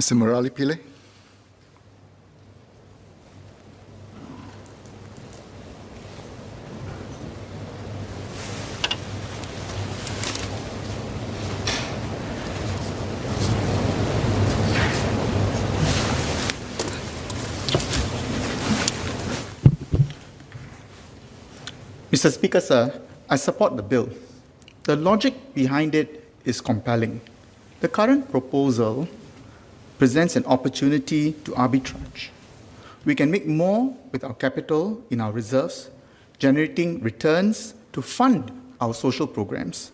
Mr. Murali, Pillai. Mr. Speaker, sir, I support the bill. The logic behind it is compelling. The current proposal presents an opportunity to arbitrage. We can make more with our capital in our reserves, generating returns to fund our social programs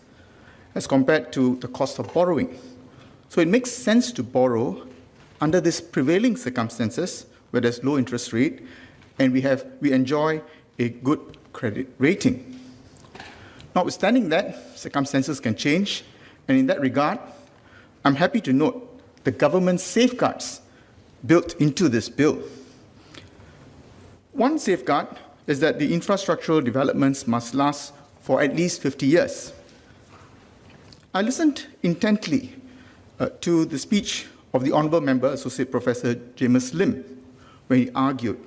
as compared to the cost of borrowing. So it makes sense to borrow under these prevailing circumstances where there's low interest rate and we enjoy a good credit rating. Notwithstanding that, circumstances can change, and in that regard, I'm happy to note the government's safeguards built into this bill. One safeguard is that the infrastructural developments must last for at least 50 years. I listened intently to the speech of the Honourable Member, Associate Professor James Lim, when he argued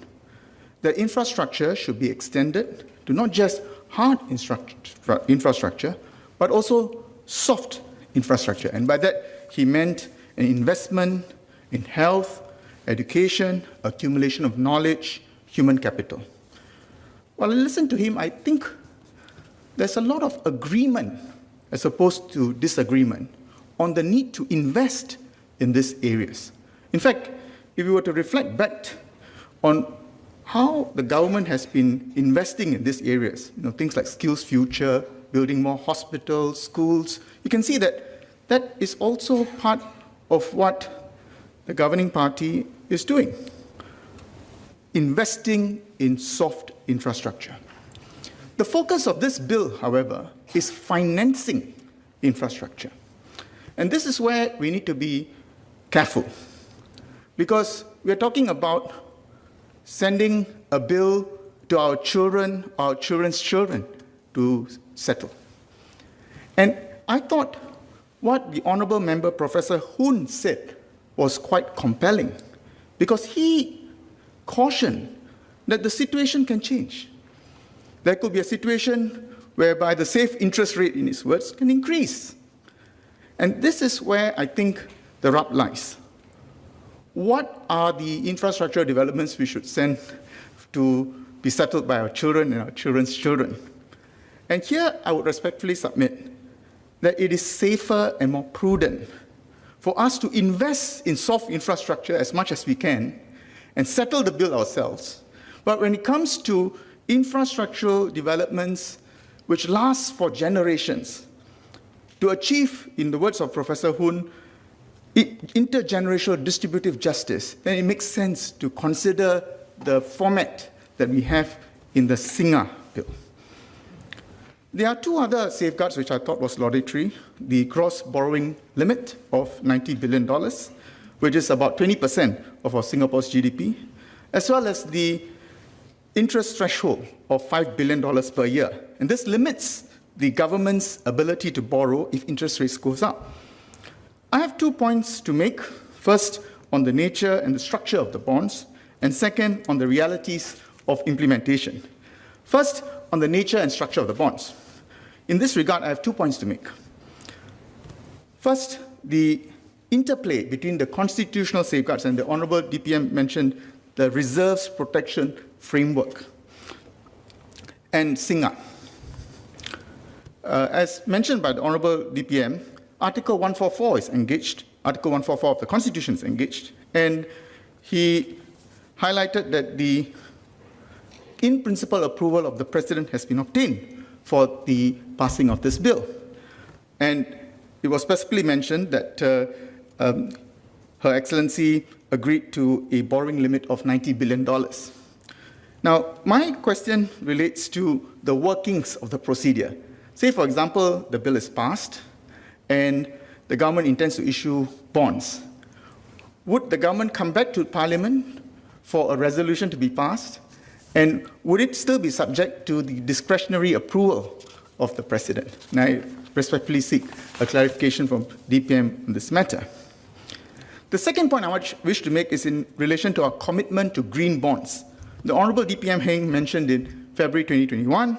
that infrastructure should be extended to not just hard infrastructure, but also soft infrastructure. And by that, he meant an investment in health, education, accumulation of knowledge, human capital. While I listen to him, I think there's a lot of agreement, as opposed to disagreement, on the need to invest in these areas. In fact, if we were to reflect back on how the government has been investing in these areas, things like Skills Future, building more hospitals, schools, you can see that that is also part of what the governing party is doing, investing in soft infrastructure. The focus of this bill, however, is financing infrastructure. And this is where we need to be careful, because we're talking about sending a bill to our children, our children's children to settle. And I thought what the Honourable Member Professor Hoon said was quite compelling, because he cautioned that the situation can change. There could be a situation whereby the safe interest rate, in his words, can increase. And this is where I think the rub lies. What are the infrastructure developments we should send to be settled by our children and our children's children? And here I would respectfully submit that it is safer and more prudent for us to invest in soft infrastructure as much as we can and settle the bill ourselves. But when it comes to infrastructural developments which last for generations, to achieve, in the words of Professor Hoon, intergenerational distributive justice, then it makes sense to consider the format that we have in the Singa bill. There are two other safeguards which I thought was laudatory: the gross borrowing limit of $90 billion, which is about 20% of our Singapore's GDP, as well as the interest threshold of $5 billion per year. And this limits the government's ability to borrow if interest rates goes up. I have 2 points to make. First, on the nature and the structure of the bonds, and second, on the realities of implementation. First, on the nature and structure of the bonds. In this regard, I have 2 points to make. First, the interplay between the constitutional safeguards, and the Honourable DPM mentioned the Reserves Protection Framework, and Singa. As mentioned by the Honourable DPM, Article 144 is engaged, Article 144 of the Constitution is engaged, and he highlighted that the in-principle approval of the President has been obtained for the passing of this bill. And it was specifically mentioned that Her Excellency agreed to a borrowing limit of $90 billion. Now, my question relates to the workings of the procedure. Say, for example, the bill is passed, and the government intends to issue bonds. Would the government come back to Parliament for a resolution to be passed? And would it still be subject to the discretionary approval of the President? And I respectfully seek a clarification from DPM on this matter. The second point I wish to make is in relation to our commitment to green bonds. The Honorable DPM Heng mentioned in February 2021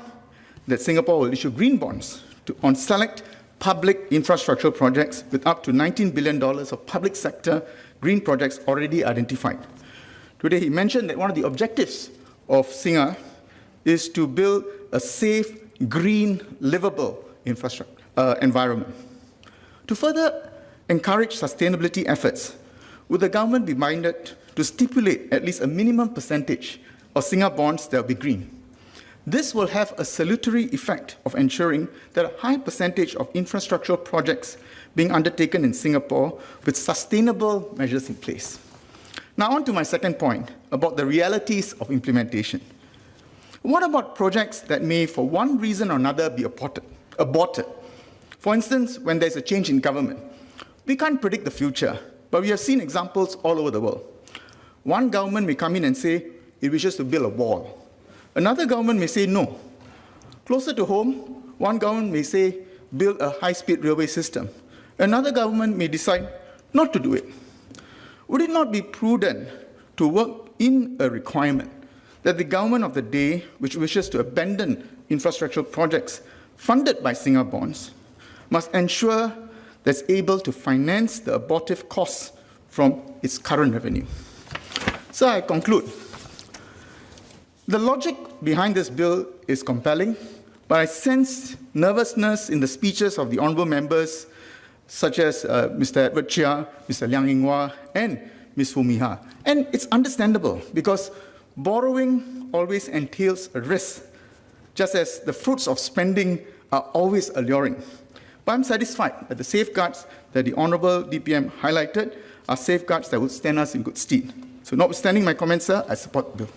that Singapore will issue green bonds on select public infrastructure projects with up to $19 billion of public sector green projects already identified. Today, he mentioned that one of the objectives of Singa is to build a safe, green, livable infrastructure environment. To further encourage sustainability efforts, would the government be minded to stipulate at least a minimum percentage of Singa bonds that will be green? This will have a salutary effect of ensuring that a high percentage of infrastructural projects being undertaken in Singapore with sustainable measures in place. Now on to my second point about the realities of implementation. What about projects that may, for one reason or another, be aborted? For instance, when there's a change in government. We can't predict the future, but we have seen examples all over the world. One government may come in and say it wishes to build a wall. Another government may say no. Closer to home, one government may say build a high-speed railway system. Another government may decide not to do it. Would it not be prudent to work in a requirement that the government of the day, which wishes to abandon infrastructural projects funded by Singa bonds, must ensure that it's able to finance the abortive costs from its current revenue? So I conclude. The logic behind this bill is compelling, but I sense nervousness in the speeches of the honourable members, such as Mr. Edward Chia, Mr. Liang Yinghua, and Ms. Fumiha. And it's understandable, because borrowing always entails a risk, just as the fruits of spending are always alluring. But I'm satisfied that the safeguards that the Honourable DPM highlighted are safeguards that will stand us in good stead. So notwithstanding my comments, sir, I support the bill.